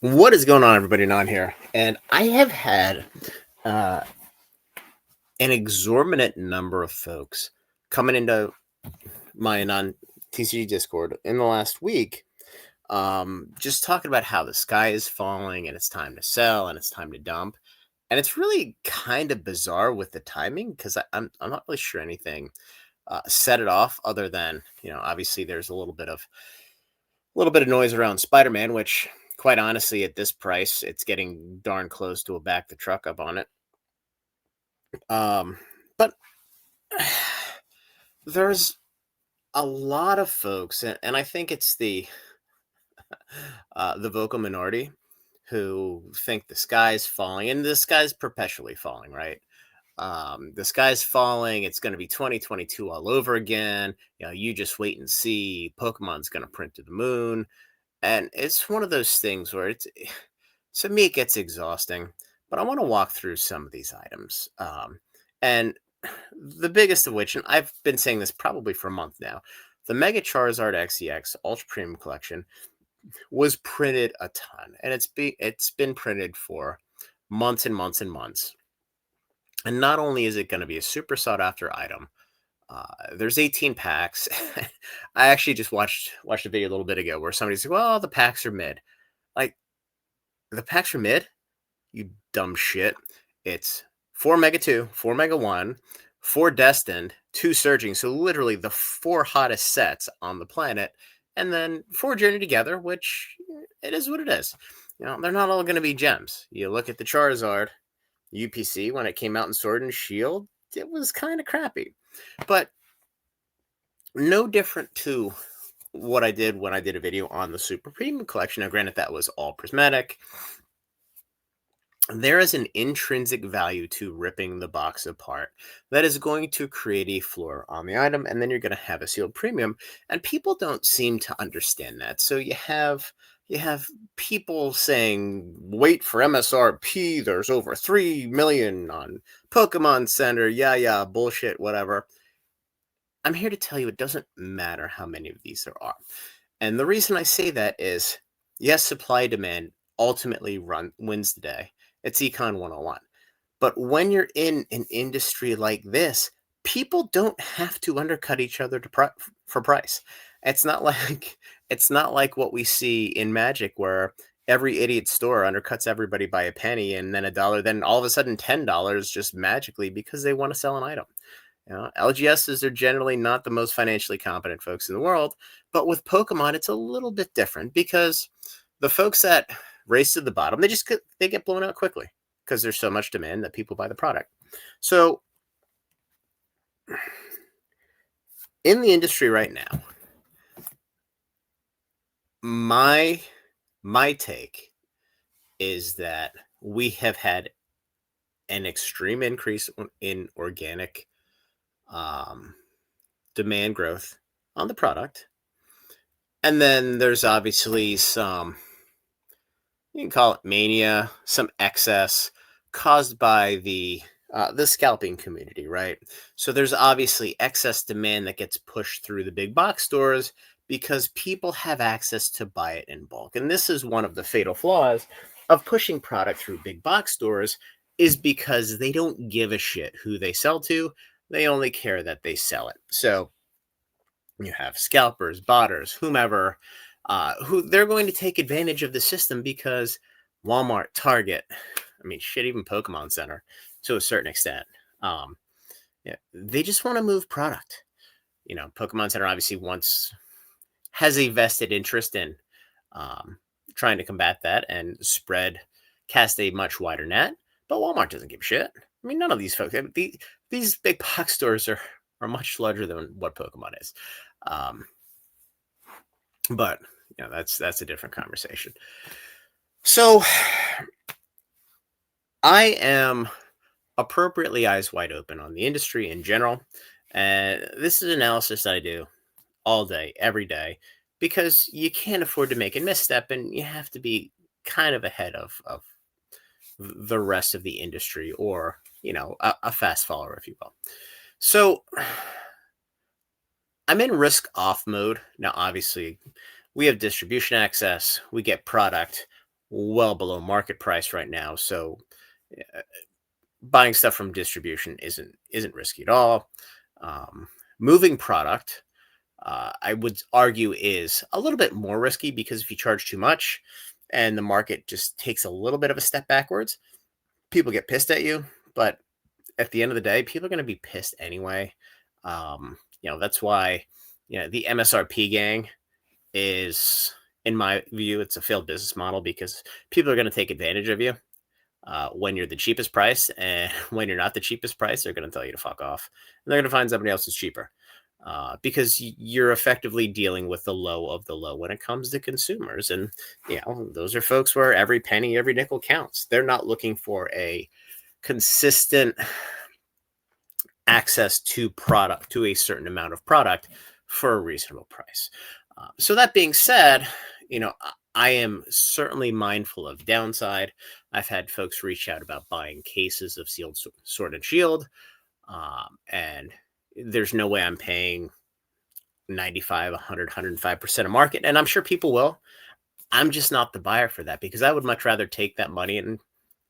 What is going on, everybody? Non here, and I have had uh, an exorbitant number of folks coming into my non TCG Discord in the last week, just talking about how the sky is falling and it's time to sell and it's time to dump, and it's really kind of bizarre with the timing because I'm not really sure anything set it off other than obviously there's a little bit of noise around Spider-Man, which quite honestly at this price it's getting darn close to a back the truck up on it. But there's a lot of folks, and I think it's the vocal minority who think the sky's falling, and the sky's perpetually falling, right? The sky's falling. It's going to be 2022 all over again. You just wait and see. Pokemon's going to print to the moon, and it's one of those things where it's to me it gets exhausting. But I want to walk through some of these items, and the biggest of which, and I've been saying this probably for a month now, the Mega Charizard XEX Ultra Premium Collection was printed a ton, and it's been printed for months and months and months. And not only is it going to be a super sought after item, there's 18 packs. I actually just watched a video a little bit ago where somebody said, "Well, the packs are mid." Like the packs are mid, you dumb shit. It's 4 Mega 2, 4 Mega 1, 4 Destined, 2 Surging. So literally the 4 hottest sets on the planet. And then 4 Journey Together, which it is what it is. They're not all going to be gems. You look at the Charizard UPC when it came out in Sword and Shield, it was kind of crappy. But no different to what I did when I did a video on the Super Premium Collection. Now, granted, that was all prismatic. There is an intrinsic value to ripping the box apart that is going to create a floor on the item, and then you're going to have a sealed premium, and people don't seem to understand that. So you have people saying wait for MSRP, there's over 3 million on Pokemon Center, yeah, bullshit, whatever. I'm here to tell you it doesn't matter how many of these there are. And the reason I say that is, yes, supply demand ultimately wins the day. It's Econ 101. But when you're in an industry like this, people don't have to undercut each other for price. It's not like it's not like what we see in Magic where every idiot store undercuts everybody by a penny and then a dollar, then all of a sudden $10 just magically because they want to sell an item. LGSs are generally not the most financially competent folks in the world, but with Pokemon, it's a little bit different because the folks that race to the bottom, they get blown out quickly because there's so much demand that people buy the product. So in the industry right now, my take is that we have had an extreme increase in organic demand growth on the product. And then there's obviously some, you can call it mania, some excess caused by the scalping community, right? So there's obviously excess demand that gets pushed through the big box stores because people have access to buy it in bulk. And this is one of the fatal flaws of pushing product through big box stores, is because they don't give a shit who they sell to. They only care that they sell it. So you have scalpers, botters, whomever, who they're going to take advantage of the system because Walmart, Target, I mean, shit, even Pokemon Center to a certain extent. Yeah, they just want to move product. Pokemon Center obviously has a vested interest in trying to combat that and cast a much wider net. But Walmart doesn't give a shit. I mean, none of these folks, these big box stores are much larger than what Pokemon is. But that's a different conversation. So I am appropriately eyes wide open on the industry in general. And this is analysis that I do all day, every day, because you can't afford to make a misstep and you have to be kind of ahead of the rest of the industry, or, a fast follower, if you will. So I'm in risk off mode. Now, obviously, we have distribution access, we get product, well below market price right now. So buying stuff from distribution isn't risky at all. Um, moving product, I would argue, is a little bit more risky because if you charge too much and the market just takes a little bit of a step backwards, people get pissed at you. But at the end of the day, people are going to be pissed anyway. That's why, the MSRP gang is, in my view, it's a failed business model because people are going to take advantage of you when you're the cheapest price, and when you're not the cheapest price, they're going to tell you to fuck off, and they're going to find somebody else who's cheaper. Because you're effectively dealing with the low of the low when it comes to consumers, and those are folks where every penny, every nickel counts. They're not looking for a consistent access to product, to a certain amount of product for a reasonable price. So that being said, I am certainly mindful of downside. I've had folks reach out about buying cases of sealed Sword and Shield, and there's no way I'm paying 95, 100, 105% of market, and I'm sure people will. I'm just not the buyer for that because I would much rather take that money and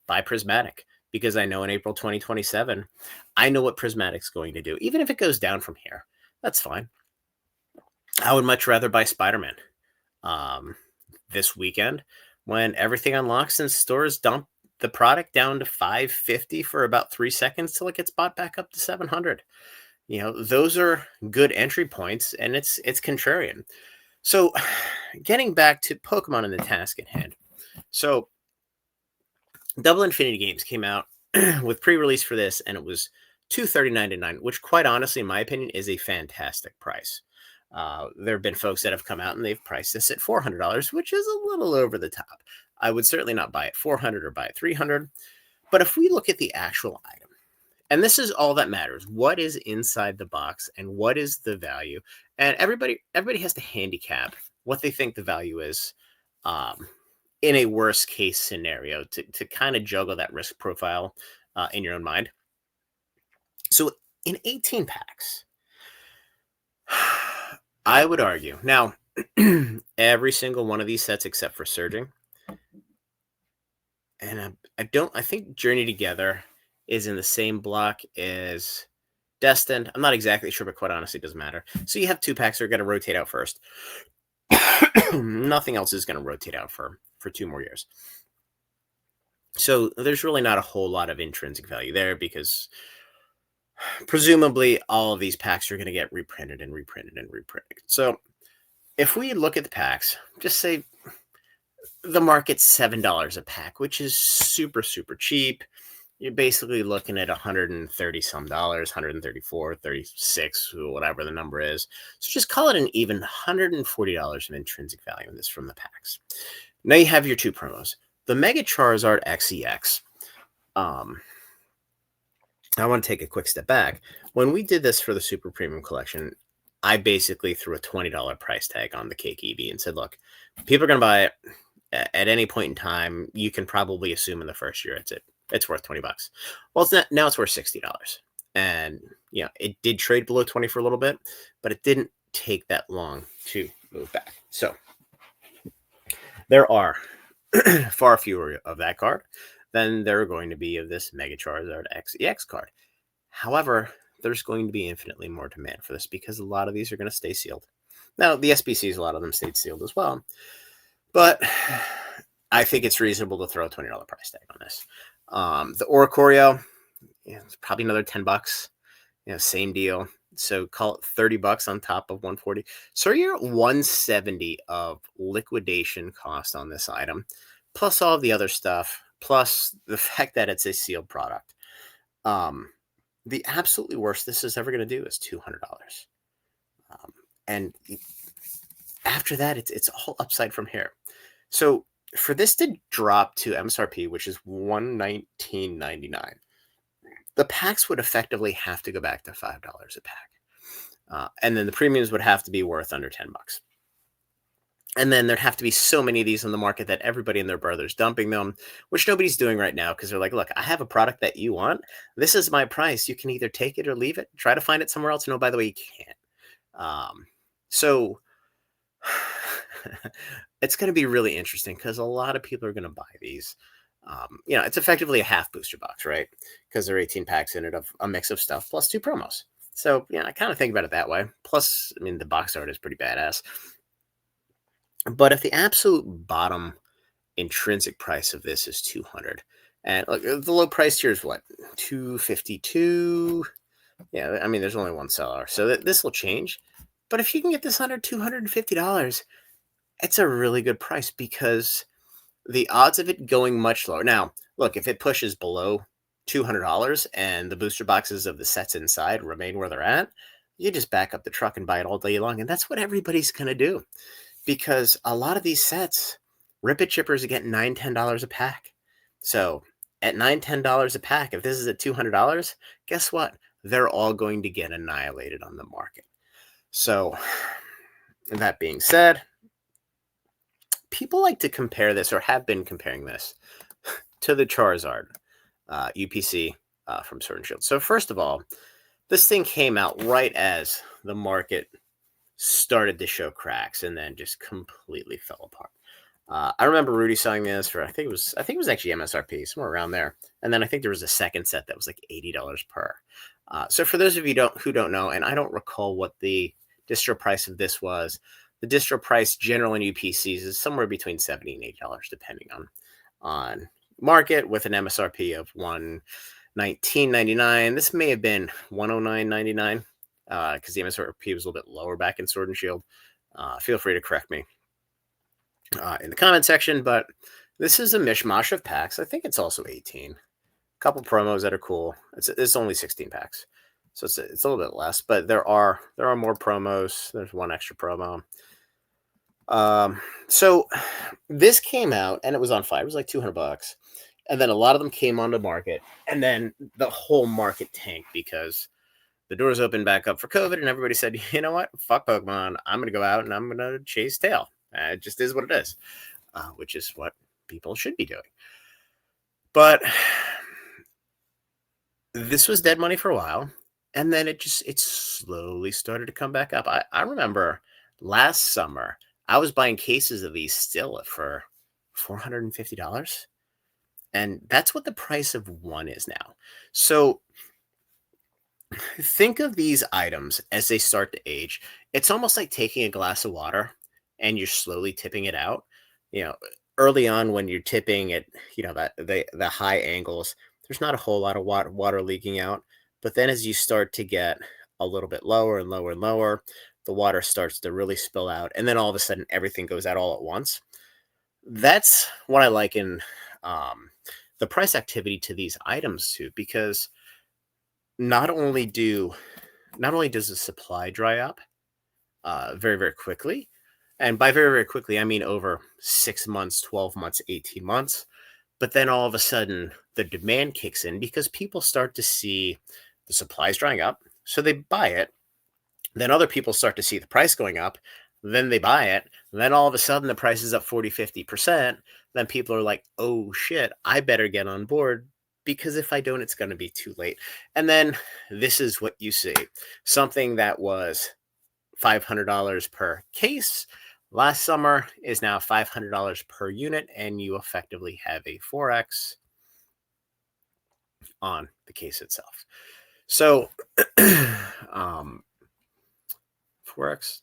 buy Prismatic, because I know in April 2027, I know what Prismatic's going to do. Even if it goes down from here, that's fine. I would much rather buy Spider-Man this weekend when everything unlocks and stores dump the product down to $550 for about 3 seconds till it gets bought back up to $700. Those are good entry points, and it's contrarian. So getting back to Pokemon and the task at hand. So Double Infinity Games came out with pre-release for this, and it was $239.99, which, quite honestly, in my opinion, is a fantastic price. There have been folks that have come out and they've priced this at $400, which is a little over the top. I would certainly not buy it $400 or buy it $300. But if we look at the actual item, and this is all that matters, what is inside the box and what is the value? And everybody has to handicap what they think the value is in a worst case scenario to kind of juggle that risk profile in your own mind. So in 18 packs, I would argue now every single one of these sets except for Surging, and I think Journey Together is in the same block as Destined. I'm not exactly sure, but quite honestly, it doesn't matter. So you have 2 packs that are going to rotate out first. Nothing else is going to rotate out for 2 more years. So there's really not a whole lot of intrinsic value there because presumably all of these packs are going to get reprinted and reprinted and reprinted. So if we look at the packs, just say the market's $7 a pack, which is super, super cheap. You're basically looking at 130 some dollars, 134, 36, whatever the number is. So just call it an even $140 of intrinsic value in this from the packs. Now you have your 2 promos. The Mega Charizard XEX. I want to take a quick step back. When we did this for the Super Premium Collection, I basically threw a $20 price tag on the Cake EV and said, look, people are going to buy it at any point in time. You can probably assume in the first year it's worth $20. Well, now it's worth $60. And it did trade below 20 for a little bit, but it didn't take that long to move back. So there are far fewer of that card than there are going to be of this Mega Charizard XEX card. However, there's going to be infinitely more demand for this because a lot of these are going to stay sealed. Now, the SBCs, a lot of them stayed sealed as well. But I think it's reasonable to throw a $20 price tag on this. The Oricorio, it's probably another $10. Same deal. So call it $30 on top of 140. So you're at 170 of liquidation cost on this item, plus all the other stuff, plus the fact that it's a sealed product. The absolutely worst this is ever going to do is $200. And after that, it's all upside from here. So for this to drop to MSRP, which is $119.99, the packs would effectively have to go back to $5 a pack. And then the premiums would have to be worth under $10. And then there'd have to be so many of these on the market that everybody and their brother's dumping them, which nobody's doing right now because they're like, look, I have a product that you want. This is my price. You can either take it or leave it. Try to find it somewhere else. No, by the way, you can't. So it's going to be really interesting because a lot of people are going to buy these. It's effectively a half booster box, right? Because there are 18 packs in it of a mix of stuff plus two promos. So, yeah, I kind of think about it that way. Plus, I mean, the box art is pretty badass. But if the absolute bottom intrinsic price of this is 200, and look, the low price here is what, 252? Yeah, I mean, there's only one seller, so this will change. But if you can get this under $250, it's a really good price because the odds of it going much lower. Now, look, if it pushes below $200 and the booster boxes of the sets inside remain where they're at, you just back up the truck and buy it all day long. And that's what everybody's going to do because a lot of these sets, Rip It Chippers are getting $9, $10 a pack. So at $9, $10 a pack, if this is at $200, guess what? They're all going to get annihilated on the market. So that being said, people like to compare this or have been comparing this to the Charizard UPC from Sword and Shield. So first of all, this thing came out right as the market started to show cracks and then just completely fell apart. I remember Rudy selling this for I think it was actually MSRP somewhere around there, and then I think there was a second set that was like $80 per. So for those of you who don't know, and I don't recall what the distro price of this was, the distro price general in UPCs is somewhere between $70 and $80 depending on market, with an MSRP of $119.99. This may have been $109.99 because the MSRP was a little bit lower back in Sword and Shield. Feel free to correct me in the comment section, but this is a mishmash of packs. I think it's also 18. A couple promos that are cool. It's only 16 packs, so it's a little bit less, but there are more promos. There's one extra promo. So this came out and it was on fire. It was like $200, and then a lot of them came onto market, and then the whole market tanked because the doors opened back up for COVID, and everybody said, you know what, fuck Pokemon. I'm gonna go out and I'm gonna chase tail. It just is what it is, which is what people should be doing. But this was dead money for a while, and then it slowly started to come back up. I remember last summer I was buying cases of these still for $450, and that's what the price of one is now. So think of these items as they start to age. It's almost like taking a glass of water and you're slowly tipping it out. Early on when you're tipping it, that the high angles, there's not a whole lot of water leaking out. But then as you start to get a little bit lower and lower and lower, the water starts to really spill out, and then all of a sudden everything goes out all at once. That's what I like in the price activity to these items too, because not only does the supply dry up very, very quickly, and by very, very quickly, I mean over 6 months, 12 months, 18 months, but then all of a sudden the demand kicks in because people start to see the supplies drying up, so they buy it. Then other people start to see the price going up, then they buy it. Then all of a sudden the price is up 40, 50%. Then people are like, oh shit, I better get on board, because if I don't, it's going to be too late. And then this is what you see. Something that was $500 per case last summer is now $500 per unit, and you effectively have a 4x on the case itself. So 4x,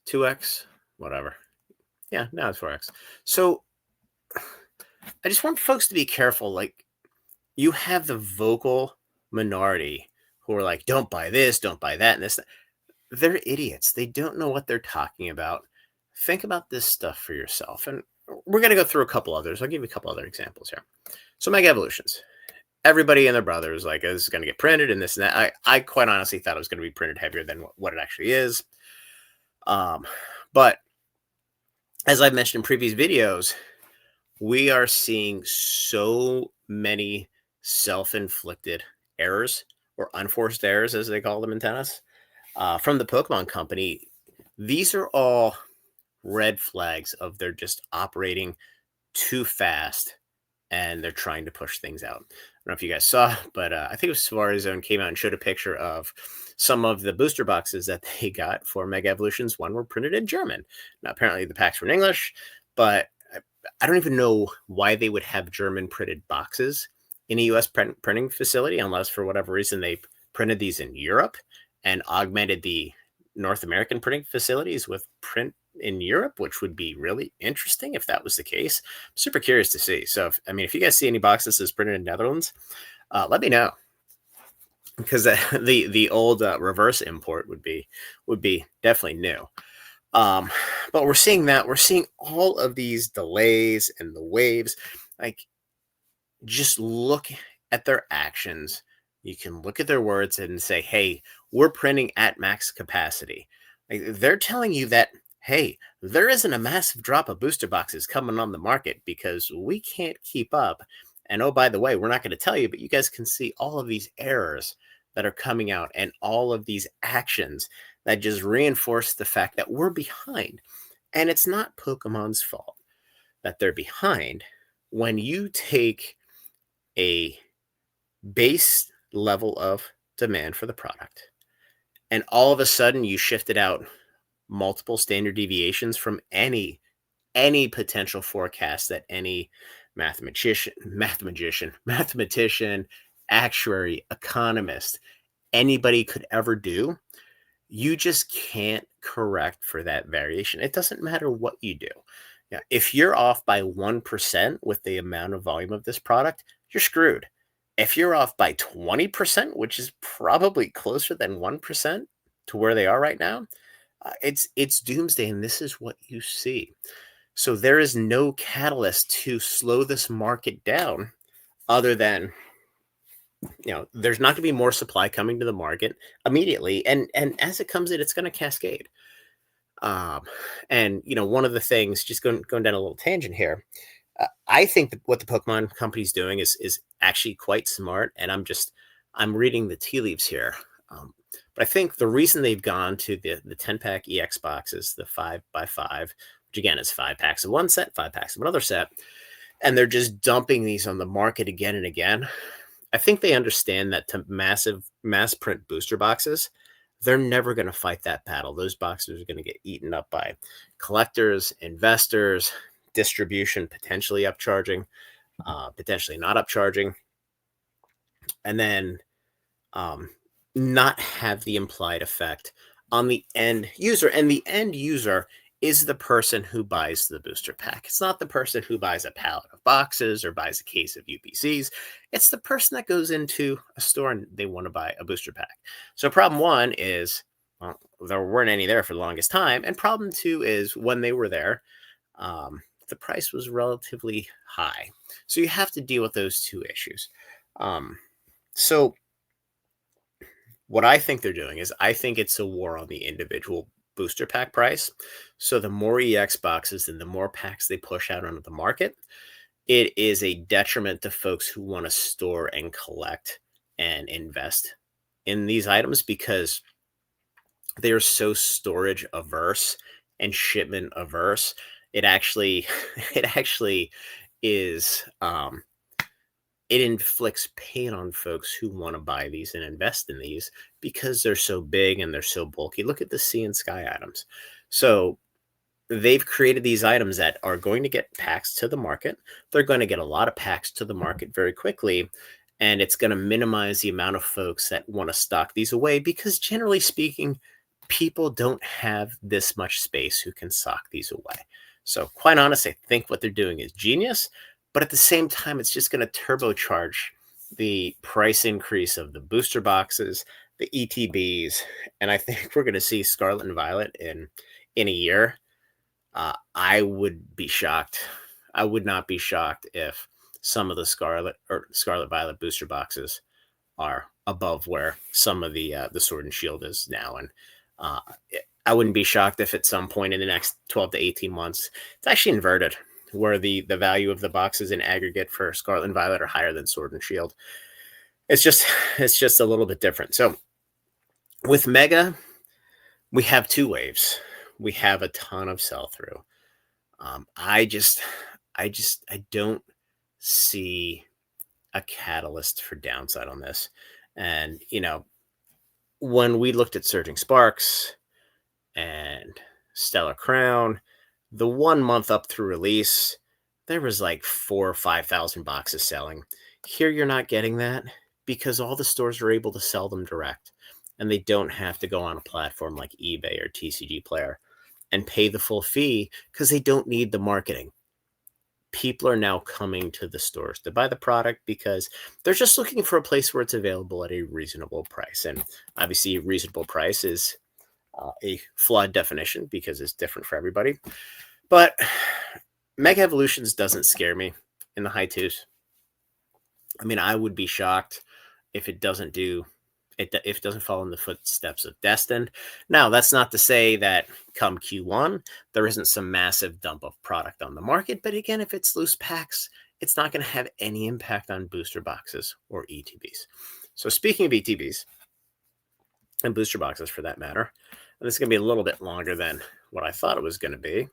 2x, whatever. Yeah, now it's 4x. So I just want folks to be careful. Like, you have the vocal minority who are like, don't buy this, don't buy that, and this. They're idiots. They don't know what they're talking about. Think about this stuff for yourself. And we're going to go through a couple others. I'll give you a couple other examples here. So Mega Evolutions. Everybody and their brother is like, this is going to get printed and this and that. I quite honestly thought it was going to be printed heavier than what it actually is. But as I've mentioned in previous videos, we are seeing so many self-inflicted errors, or unforced errors, as they call them in tennis, from the Pokemon Company. These are all red flags of they're just operating too fast and they're trying to push things out. I don't know if you guys saw, but I think it was Suarez Zone came out and showed a picture of some of the booster boxes that they got for Mega Evolutions 1 were printed in German. Now, apparently the packs were in English, but I don't even know why they would have German printed boxes in a US printing facility, unless for whatever reason they printed these in Europe and augmented the North American printing facilities with print in Europe, which would be really interesting if that was the case. I'm super curious to see. So, if you guys see any boxes that's printed in Netherlands, let me know, because the old reverse import would be definitely new. Um, but we're seeing all of these delays and the waves. Like, just look at their actions. You can look at their words and say, hey, we're printing at max capacity. Like, they're telling you that, hey, there isn't a massive drop of booster boxes coming on the market because we can't keep up. And oh, by the way, we're not going to tell you, but you guys can see all of these errors that are coming out and all of these actions that just reinforce the fact that we're behind. And it's not Pokemon's fault that they're behind. When you take a base level of demand for the product and all of a sudden you shifted out multiple standard deviations from any potential forecast that any mathematician, actuary, economist, anybody could ever do, you just can't correct for that variation. It doesn't matter what you do. Yeah, if you're off by 1% with the amount of volume of this product, you're screwed. If you're off by 20%, which is probably closer than 1% to where they are right now, it's doomsday, and this is what you see. So there is no catalyst to slow this market down other than, there's not going to be more supply coming to the market immediately, and as it comes in, it's going to cascade. Um, and one of the things, just going down a little tangent here, I think that what the Pokemon company's doing is actually quite smart, and I'm reading the tea leaves here. But I think the reason they've gone to the 10-pack EX boxes, the 5x5, which again is 5 packs of one set, 5 packs of another set, and they're just dumping these on the market again and again. I think they understand that to mass print booster boxes, they're never going to fight that battle. Those boxes are going to get eaten up by collectors, investors, distribution potentially upcharging, potentially not upcharging, and then not have the implied effect on the end user. And the end user is the person who buys the booster pack. It's not the person who buys a pallet of boxes or buys a case of UPCs. It's the person that goes into a store and they want to buy a booster pack. So problem one is, well, there weren't any there for the longest time. And problem two is, when they were there, the price was relatively high. So you have to deal with those two issues. So what I think they're doing is, I think it's a war on the individual booster pack price. So the more EX boxes and the more packs they push out onto the market, it is a detriment to folks who want to store and collect and invest in these items, because they are so storage averse and shipment averse. It actually it actually is it inflicts pain on folks who want to buy these and invest in these, because they're so big and they're so bulky. Look at the sea and sky items. So they've created these items that are going to get packs to the market. They're going to get a lot of packs to the market very quickly. And it's going to minimize the amount of folks that want to stock these away, because generally speaking, people don't have this much space who can sock these away. So quite honestly, I think what they're doing is genius. But at the same time, it's just going to turbocharge the price increase of the booster boxes, the ETBs, and I think we're going to see Scarlet and Violet in a year. I would be shocked. I would not be shocked if some of the Scarlet Violet booster boxes are above where some of the Sword and Shield is now, and uh, I wouldn't be shocked if at some point in the next 12 to 18 months it's actually inverted, where the value of the boxes in aggregate for Scarlet and Violet are higher than Sword and Shield. It's just a little bit different. So with Mega, we have two waves. We have a ton of sell through. I don't see a catalyst for downside on this. And when we looked at Surging Sparks and Stellar Crown, the 1 month up through release, there was like 4 or 5,000 boxes selling. Here, you're not getting that because all the stores are able to sell them direct, and they don't have to go on a platform like eBay or TCG Player and pay the full fee because they don't need the marketing. People are now coming to the stores to buy the product because they're just looking for a place where it's available at a reasonable price. And obviously, a reasonable price is a flawed definition because it's different for everybody. But Mega Evolutions doesn't scare me in the high twos. I mean, I would be shocked if it doesn't do it, if it doesn't follow in the footsteps of Destined. Now, that's not to say that come Q1 there isn't some massive dump of product on the market. But again, if it's loose packs, it's not going to have any impact on booster boxes or ETBs. So speaking of ETBs and booster boxes, for that matter, and this is going to be a little bit longer than what I thought it was going to be.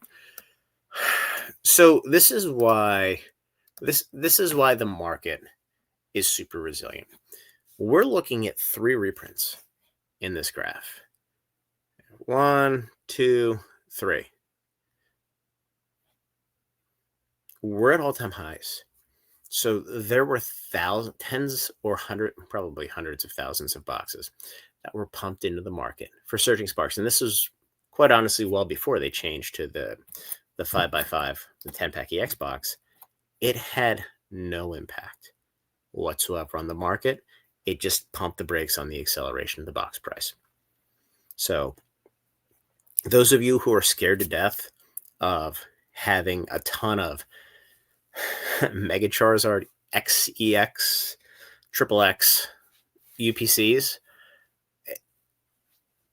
So this is why the market is super resilient. We're looking at 3 reprints in this graph. 1, 2, 3. We're at all-time highs. So there were tens or probably hundreds of thousands of boxes that were pumped into the market for Surging Sparks. And this was quite honestly well before they changed to the 5x5, the 10-pack EX box. It had no impact whatsoever on the market. It just pumped the brakes on the acceleration of the box price. So those of you who are scared to death of having a ton of Mega Charizard XEX, Triple X UPCs,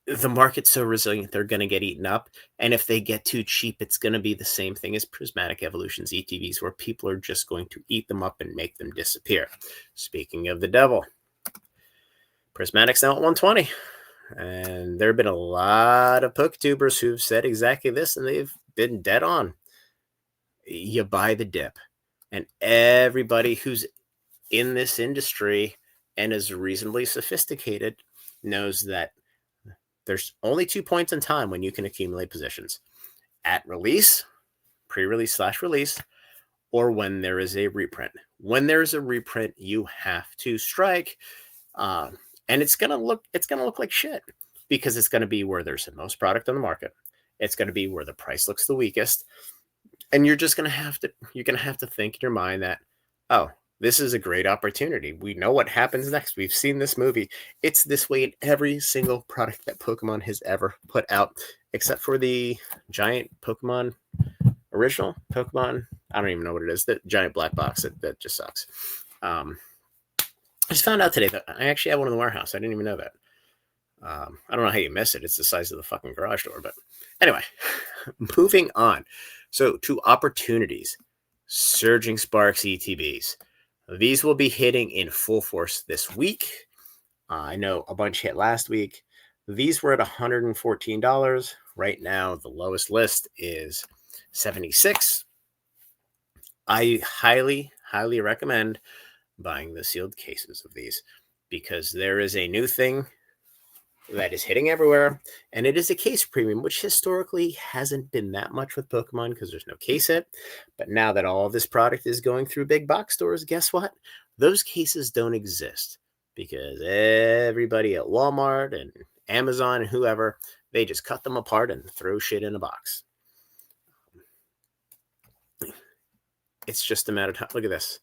the market's so resilient, they're going to get eaten up. And if they get too cheap, it's going to be the same thing as Prismatic Evolutions ETVs, where people are just going to eat them up and make them disappear. Speaking of the devil, Prismatic's now at 120. And there have been a lot of PokeTubers who've said exactly this, and they've been dead on. You buy the dip. And everybody who's in this industry and is reasonably sophisticated knows that there's only 2 points in time when you can accumulate positions: at release, pre-release / release, or when there is a reprint. When there's a reprint, you have to strike, and it's gonna look like shit because it's gonna be where there's the most product on the market. It's gonna be where the price looks the weakest, and you're gonna have to think in your mind that, oh, this is a great opportunity. We know what happens next. We've seen this movie. It's this way in every single product that Pokemon has ever put out, except for the giant Pokemon original Pokemon. I don't even know what it is. The giant black box that just sucks. I just found out today that I actually have one in the warehouse. I didn't even know that. I don't know how you miss it. It's the size of the fucking garage door. But anyway, moving on. So to opportunities, Surging Sparks ETBs. These will be hitting in full force this week. I know a bunch hit last week. These were at $114. Right now, the lowest list is $76. I highly, highly recommend buying the sealed cases of these because there is a new thing that is hitting everywhere, and it is a case premium, which historically hasn't been that much with Pokemon because there's no case hit. But now that all of this product is going through big box stores, guess what? Those cases don't exist because everybody at Walmart and Amazon and whoever, they just cut them apart and throw shit in a box. It's just a matter of time. Look at this.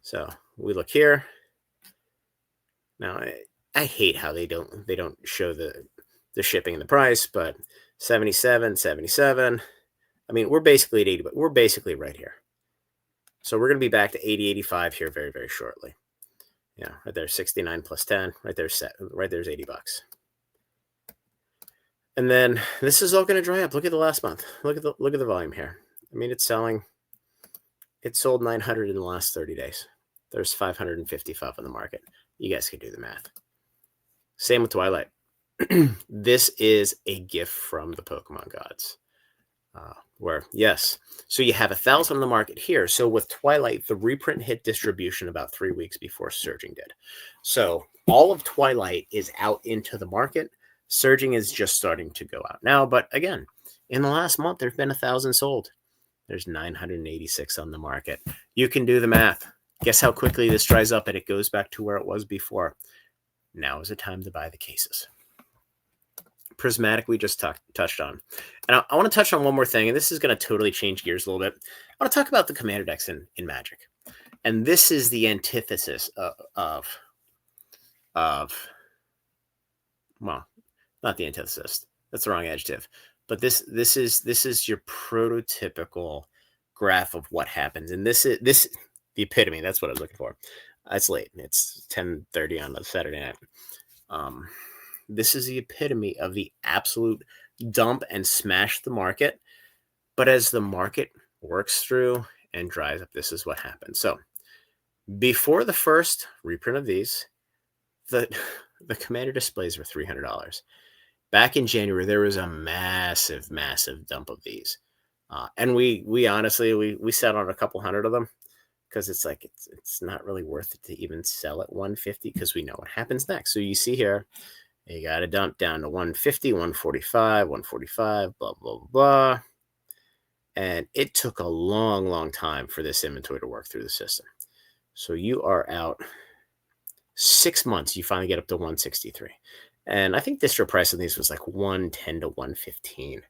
So we look here. Now, I hate how they don't show the shipping and the price, but 77, 77. I mean, we're basically at 80, but we're basically right here. So we're going to be back to 80, 85 here very, very shortly. Yeah, right there, 69 plus 10. Right there's set. Right there's $80. And then this is all going to dry up. Look at the last month. Look at the volume here. I mean, it's selling. It sold 900 in the last 30 days. There's 555 on the market. You guys can do the math. Same with Twilight. This is a gift from the Pokemon gods. Where yes, so you have 1,000 on the market here. So with Twilight, the reprint hit distribution about 3 weeks before Surging did. So all of Twilight is out into the market. Surging is just starting to go out now. But again, in the last month, there've been 1,000 sold. There's 986 on the market. You can do the math. Guess how quickly this dries up and it goes back to where it was before. Now is the time to buy the cases. Prismatic we just touched on. And I want to touch on one more thing, and this is going to totally change gears a little bit. I want to talk about the commander decks in Magic. And this is the antithesis of well, not the antithesis. That's the wrong adjective. But this is your prototypical graph of what happens. And this is the epitome. That's what I was looking for. It's late. It's 10:30 on a Saturday night. This is the epitome of the absolute dump and smash the market. But as the market works through and dries up, this is what happens. So before the first reprint of these, the commander displays were $300. Back in January, there was a massive dump of these. And we honestly, we sat on a couple hundred of them because it's like, it's not really worth it to even sell at 150 because we know what happens next. So you see here, you got to dump down to 150, 145, 145, blah, blah, blah. And it took a long time for this inventory to work through the system. So you are out 6 months, you finally get up to 163. And I think distro price on these was like 110 to 115.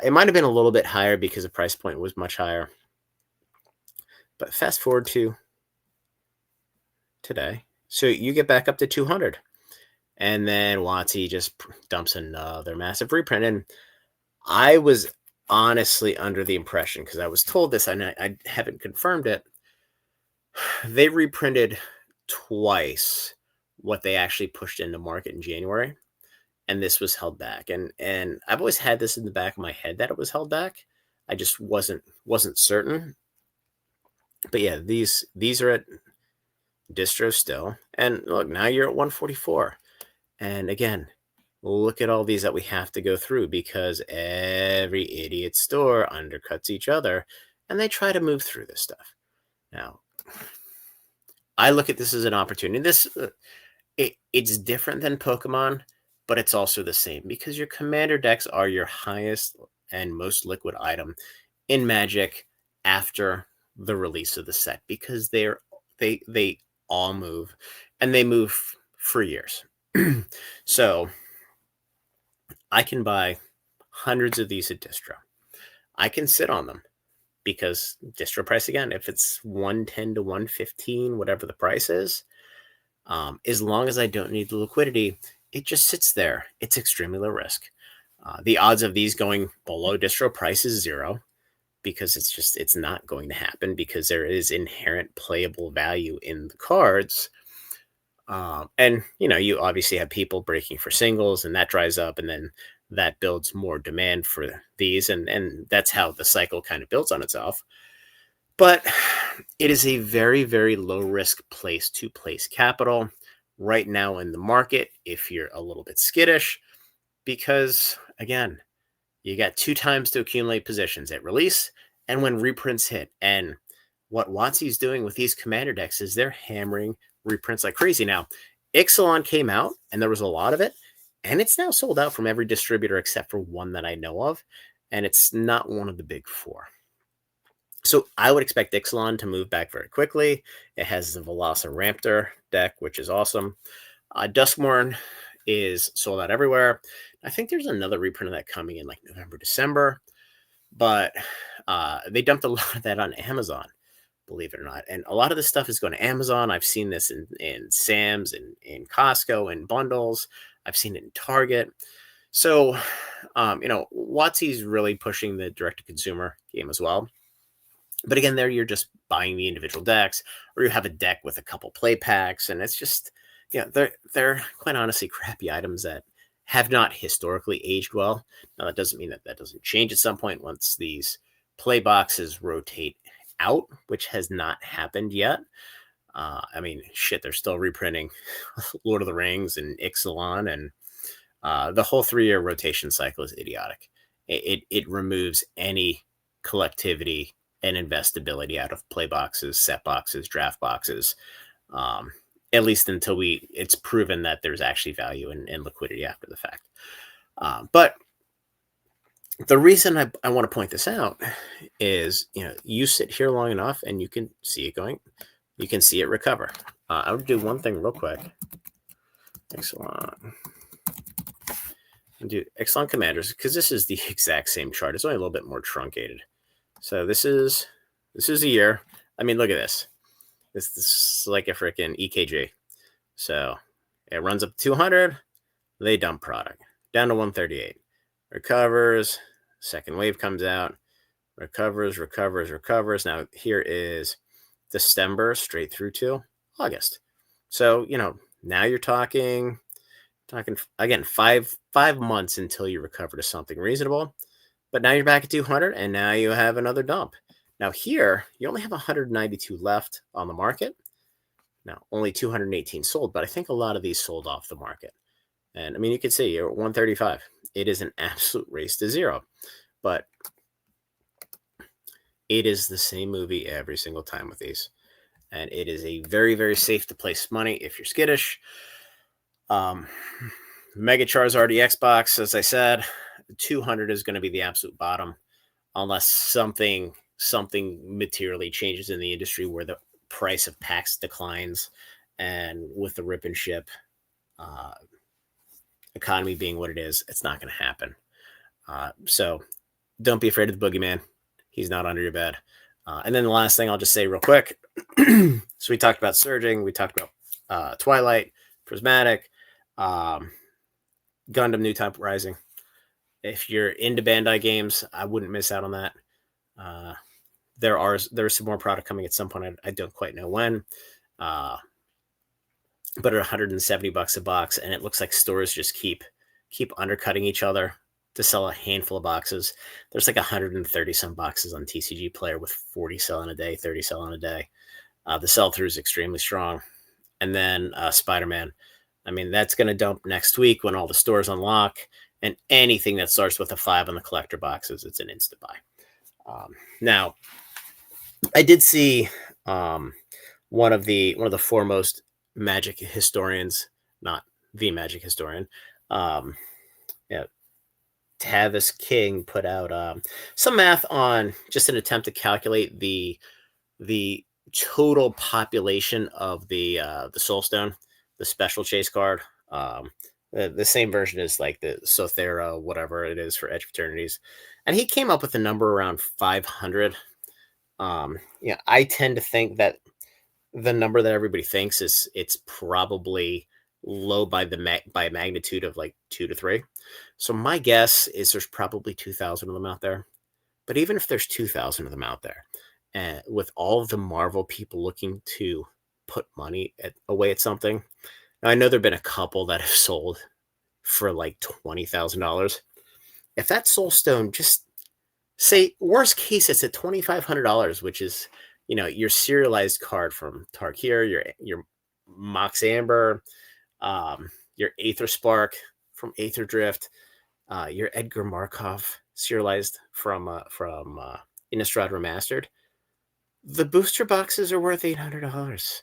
It might have been a little bit higher because the price point was much higher. But fast forward to today. So you get back up to 200. And then WotC just dumps another massive reprint. And I was honestly under the impression, because I was told this, and I haven't confirmed it, they reprinted twice what they actually pushed into market in January. And this was held back. And I've always had this in the back of my head that it was held back. I just wasn't certain. But yeah, these are at distro still. And look, now you're at 144. And again, look at all these that we have to go through because every idiot store undercuts each other and they try to move through this stuff. Now, I look at this as an opportunity. It's different than Pokemon, but it's also the same because your commander decks are your highest and most liquid item in Magic after the release of the set because they all move and they move for years. So I can buy hundreds of these at distro. I can sit on them because distro price, again, if it's 110 to 115, whatever the price is, as long as I don't need the liquidity, it just sits there. It's extremely low risk. The odds of these going below distro price is 0 because it's not going to happen because there is inherent playable value in the cards. And you obviously have people breaking for singles and that dries up and then that builds more demand for these. And that's how the cycle kind of builds on itself. But it is a very, very low risk place to place capital right now in the market if you're a little bit skittish, because again, you got 2 times to accumulate positions at release and when reprints hit. And what WotC's doing with these commander decks is they're hammering reprints like crazy. Now, Ixalan came out and there was a lot of it, and it's now sold out from every distributor except for one that I know of, and it's not one of the big 4. So I would expect Ixalan to move back very quickly. It has the Velociraptor deck, which is awesome. Duskmorn is sold out everywhere. I think there's another reprint of that coming in like November, December, but they dumped a lot of that on Amazon, believe it or not. And a lot of this stuff is going to Amazon. I've seen this in Sam's and in Costco and bundles. I've seen it in Target. So, WotC's really pushing the direct-to-consumer game as well. But again, there you're just buying the individual decks, or you have a deck with a couple play packs, and it's just, they're quite honestly crappy items that have not historically aged well. Now, that doesn't mean that doesn't change at some point once these play boxes rotate out, which has not happened yet. They're still reprinting Lord of the Rings and Ixalan, and the whole 3-year rotation cycle is idiotic. It removes any collectivity and investability out of play boxes, set boxes, draft boxes. Um, at least until it's proven that there's actually value and liquidity after the fact. But the reason I want to point this out is, you sit here long enough and you can see it going, you can see it recover. I would do one thing real quick. Excellent. And do excellent commanders, because this is the exact same chart. It's only a little bit more truncated. So this is a year. I mean, look at this. This is like a freaking EKG. So it runs up to 200. They dump product down to 138. Recovers. Second wave comes out. Recovers. Now here is December straight through to August. So, now you're talking again, five months until you recover to something reasonable. But now you're back at 200, and now you have another dump. Now here, you only have 192 left on the market. Now, only 218 sold, but I think a lot of these sold off the market. And I mean, you can see you're at 135. It is an absolute race to zero. But it is the same movie every single time with these. And it is a very, very safe to place money if you're skittish. Mega Charizard Xbox, as I said, 200 is going to be the absolute bottom, unless something materially changes in the industry where the price of packs declines, and with the rip and ship economy being what it is, it's not going to happen. So don't be afraid of the boogeyman. He's not under your bed. And then the last thing I'll just say real quick. So we talked about surging. We talked about Twilight, Prismatic, Gundam New Type Rising. If you're into Bandai games, I wouldn't miss out on that. There's some more product coming at some point. I don't quite know when. But at $170 a box, and it looks like stores just keep undercutting each other to sell a handful of boxes. There's like 130 some boxes on TCG Player with 40 selling a day, 30 selling a day. The sell-through is extremely strong. And then Spider-Man. I mean, that's going to dump next week when all the stores unlock, and anything that starts with a 5 on the collector boxes, it's an instant buy. Now, I did see one of the foremost Magic historians, not the Magic historian, Tavis King, put out some math on just an attempt to calculate the total population of the Soulstone, the special chase card. The same version is like the Sothera, whatever it is for Edge Fraternities. And he came up with a number around 500. I tend to think that the number that everybody thinks is it's probably low by by magnitude of like 2 to 3. So my guess is there's probably 2,000 of them out there. But even if there's 2,000 of them out there, and with all of the Marvel people looking to put money away at something, now I know there've been a couple that have sold for like $20,000. If that Soulstone, just say worst case, it's at $2,500, which is your serialized card from Tarkir, your Mox Amber, your Aether Spark from Aether Drift, your Edgar Markov serialized from Innistrad Remastered. The booster boxes are worth $800.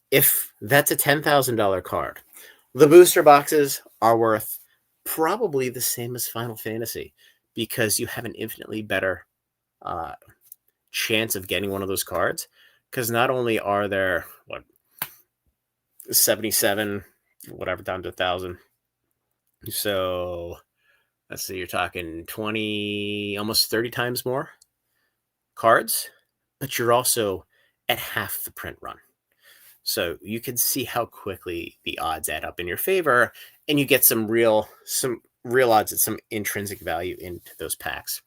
If that's a $10,000 card, the booster boxes are worth probably the same as Final Fantasy, because you have an infinitely better chance of getting one of those cards. Because not only are there 77, whatever, down to 1,000. So let's see, you're talking 20, almost 30 times more cards, but you're also at half the print run. So you can see how quickly the odds add up in your favor, and you get some real odds at some intrinsic value into those packs.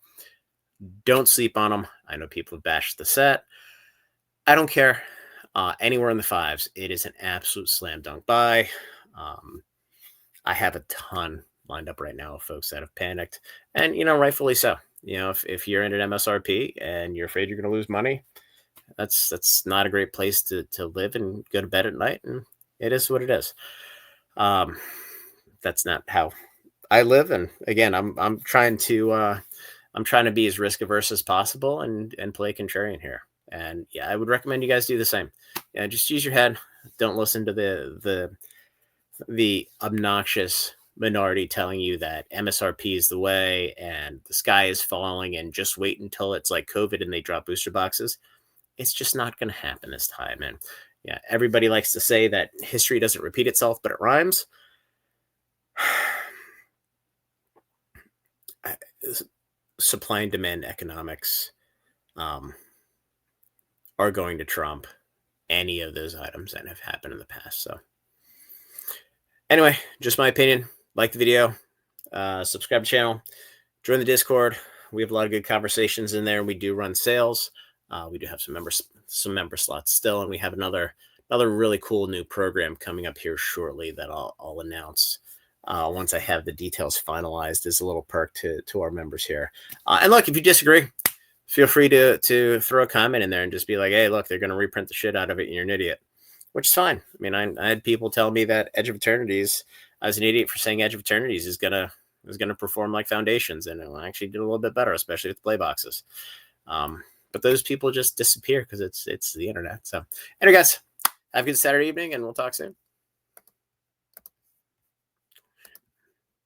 Don't sleep on them. I know people have bashed the set. I don't care. Anywhere in the 5s, it is an absolute slam dunk buy. I have a ton lined up right now of folks that have panicked, and rightfully so. If you're in an MSRP and you're afraid you're going to lose money, that's not a great place to live and go to bed at night. And it is what it is. That's not how I live. And again, I'm trying to I'm trying to be as risk averse as possible and play contrarian here. And yeah, I would recommend you guys do the same. Yeah, just use your head. Don't listen to the obnoxious minority telling you that MSRP is the way and the sky is falling and just wait until it's like COVID and they drop booster boxes. It's just not going to happen this time. And yeah, everybody likes to say that history doesn't repeat itself, but it rhymes. Supply and demand economics are going to trump any of those items that have happened in the past. So anyway, just my opinion. Like the video, subscribe to the channel, join the Discord. We have a lot of good conversations in there. We do run sales. We do have some member slots still, and we have another really cool new program coming up here shortly that I'll announce once I have the details finalized as a little perk to our members here. And look, if you disagree, feel free to throw a comment in there and just be like, hey, look, they're going to reprint the shit out of it and you're an idiot, which is fine. I mean, I had people tell me that Edge of Eternities, I was an idiot for saying Edge of Eternities is gonna perform like Foundations, and it actually did a little bit better, especially with the play boxes. But those people just disappear because it's the internet. So anyway, guys, have a good Saturday evening, and we'll talk soon.